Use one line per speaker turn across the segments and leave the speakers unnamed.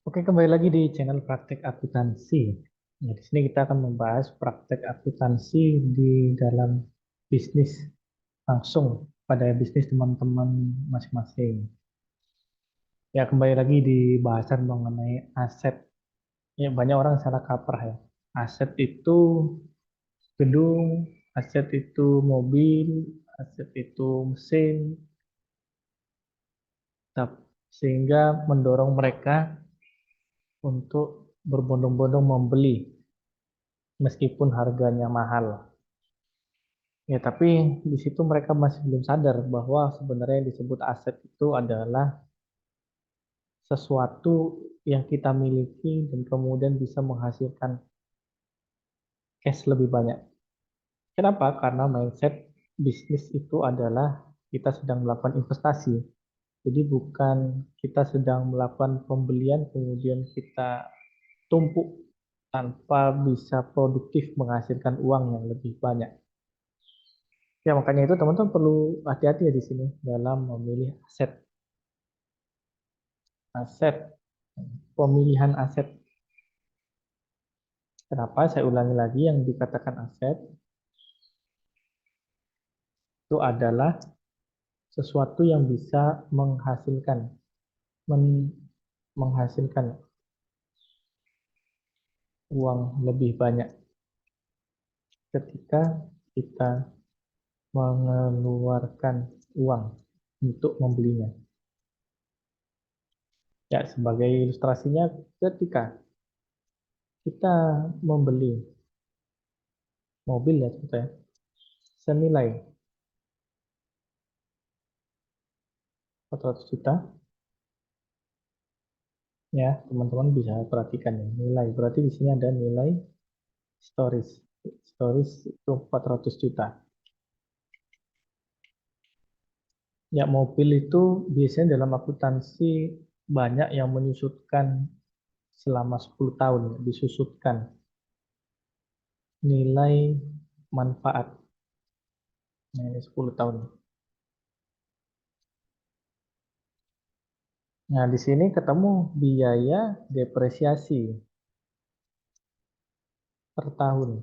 Oke, kembali lagi di channel Praktek Akuntansi. Nah, di sini kita akan membahas praktek akuntansi di dalam bisnis langsung pada bisnis teman-teman masing-masing. Ya, kembali lagi di bahasan mengenai aset. Ya, banyak orang salah kaprah ya. Aset itu gedung, aset itu mobil, aset itu mesin, sehingga mendorong mereka untuk berbondong-bondong membeli meskipun harganya mahal. Ya, tapi di situ mereka masih belum sadar bahwa sebenarnya yang disebut aset itu adalah sesuatu yang kita miliki dan kemudian bisa menghasilkan cash lebih banyak. Kenapa? Karena mindset bisnis itu adalah kita sedang melakukan investasi. Jadi bukan kita sedang melakukan pembelian kemudian kita tumpuk tanpa bisa produktif menghasilkan uang yang lebih banyak. Ya, makanya itu teman-teman perlu hati-hati ya di sini dalam memilih aset. Aset, pemilihan aset. Kenapa? Saya ulangi lagi, yang dikatakan aset itu adalah sesuatu yang bisa menghasilkan, menghasilkan uang lebih banyak ketika kita mengeluarkan uang untuk membelinya. Ya, sebagai ilustrasinya, ketika kita membeli mobil ya, contohnya, senilai 400 juta, ya teman-teman bisa perhatikan ya, nilai. Berarti di sini ada nilai historis. Historis itu 400 juta. Ya, mobil itu biasanya dalam akuntansi banyak yang menyusutkan selama 10 tahun, ya, disusutkan nilai manfaat. Nah, ini 10 tahun. Nah, di sini ketemu biaya depresiasi per tahun.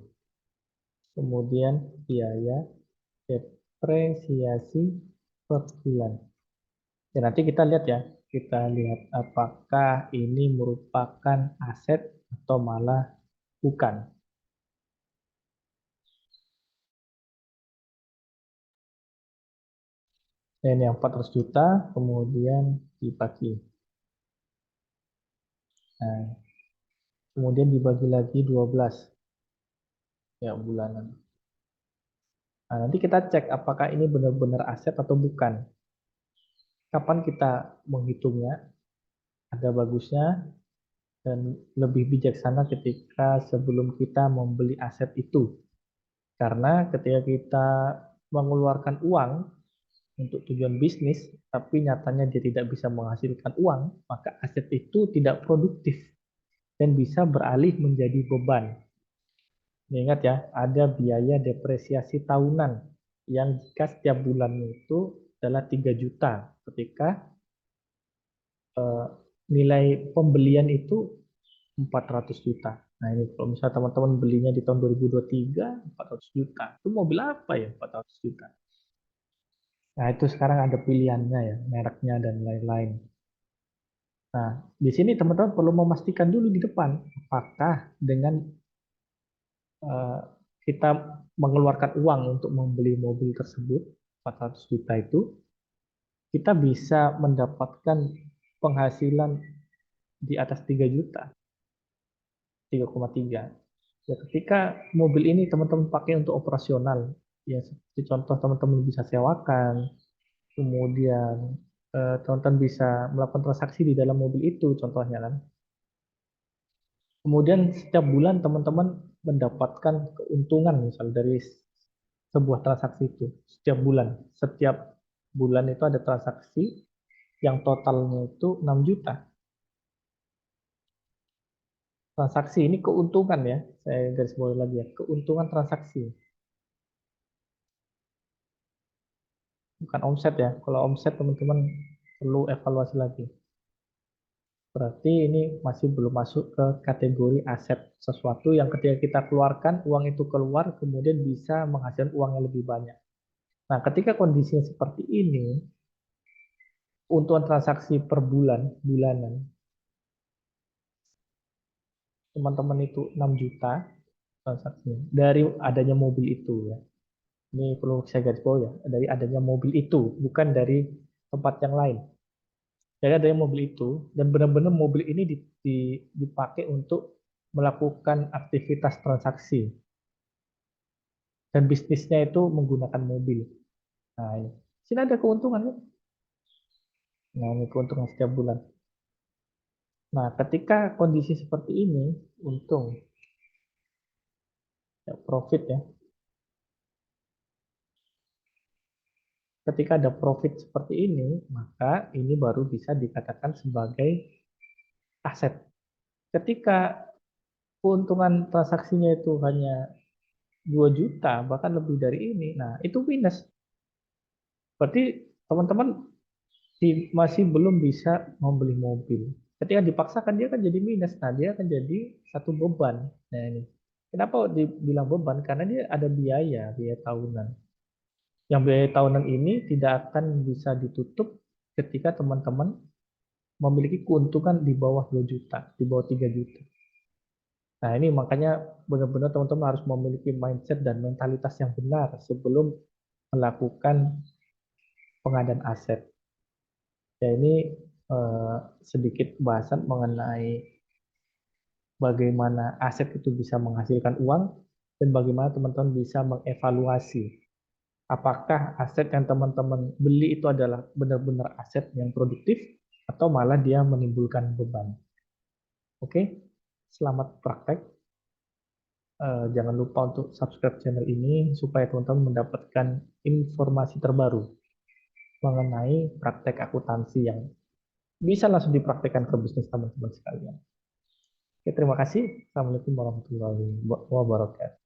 Kemudian biaya depresiasi per bulan. Ya, nanti kita lihat ya. Kita lihat apakah ini merupakan aset atau malah bukan. Dan yang 400 juta kemudian dibagi. Nah, kemudian dibagi lagi 12 ya bulanan. Nah, nanti kita cek apakah ini benar-benar aset atau bukan. Kapan kita menghitungnya? Ada bagusnya dan lebih bijaksana ketika sebelum kita membeli aset itu. Karena ketika kita mengeluarkan uang untuk tujuan bisnis, tapi nyatanya dia tidak bisa menghasilkan uang, maka aset itu tidak produktif dan bisa beralih menjadi beban. Ingat ya, ada biaya depresiasi tahunan yang jika setiap bulannya itu adalah 3 juta ketika eh, nilai pembelian itu 400 juta. Nah, ini kalau misalnya teman-teman belinya di tahun 2023, 400 juta. Itu mobil apa ya 400 juta? Nah, itu sekarang ada pilihannya ya, mereknya dan lain-lain. Nah, di sini teman-teman perlu memastikan dulu di depan, apakah dengan eh, kita mengeluarkan uang untuk membeli mobil tersebut, 400 juta itu, kita bisa mendapatkan penghasilan di atas 3 juta, 3,3. Ya, ketika mobil ini teman-teman pakai untuk operasional, ya seperti contoh teman-teman bisa sewakan, kemudian teman-teman bisa melakukan transaksi di dalam mobil itu, contohnya kan. Kemudian setiap bulan teman-teman mendapatkan keuntungan misal dari sebuah transaksi itu setiap bulan itu ada transaksi yang totalnya itu 6 juta. Transaksi ini keuntungan ya, saya garis bawahi lagi ya, keuntungan transaksi, bukan omset ya. Kalau omset teman-teman perlu evaluasi lagi. Berarti ini masih belum masuk ke kategori aset, sesuatu yang ketika kita keluarkan, uang itu keluar, kemudian bisa menghasilkan uang yang lebih banyak. Nah, ketika kondisinya seperti ini, keuntungan transaksi per bulanan, teman-teman itu 6 juta transaksinya, dari adanya mobil itu ya. Ini perlu saya garis bawah ya, dari adanya mobil itu, bukan dari tempat yang lain. Jadi adanya mobil itu, dan benar-benar mobil ini dipakai untuk melakukan aktivitas transaksi. Dan bisnisnya itu menggunakan mobil. Nah, ini. Sini ada keuntungan kan? Nah, ini keuntungan setiap bulan. Nah, ketika kondisi seperti ini, untung, ya, profit ya. Ketika ada profit seperti ini, maka ini baru bisa dikatakan sebagai aset. Ketika keuntungan transaksinya itu hanya 2 juta, bahkan lebih dari ini, nah itu minus. Berarti teman-teman masih belum bisa membeli mobil. Ketika dipaksakan dia kan jadi minus. Nah, dia akan jadi satu beban. Nah, ini. Kenapa dibilang beban? Karena dia ada biaya tahunan. Yang biaya tahunan ini tidak akan bisa ditutup ketika teman-teman memiliki keuntungan di bawah 2 juta, di bawah 3 juta. Nah, ini makanya benar-benar teman-teman harus memiliki mindset dan mentalitas yang benar sebelum melakukan pengadaan aset. Ya, ini sedikit bahasan mengenai bagaimana aset itu bisa menghasilkan uang dan bagaimana teman-teman bisa mengevaluasi apakah aset yang teman-teman beli itu adalah benar-benar aset yang produktif atau malah dia menimbulkan beban. Oke, selamat praktek. Jangan lupa untuk subscribe channel ini supaya teman-teman mendapatkan informasi terbaru mengenai praktek akuntansi yang bisa langsung dipraktekkan ke bisnis teman-teman sekalian. Oke, terima kasih. Assalamualaikum warahmatullahi wabarakatuh.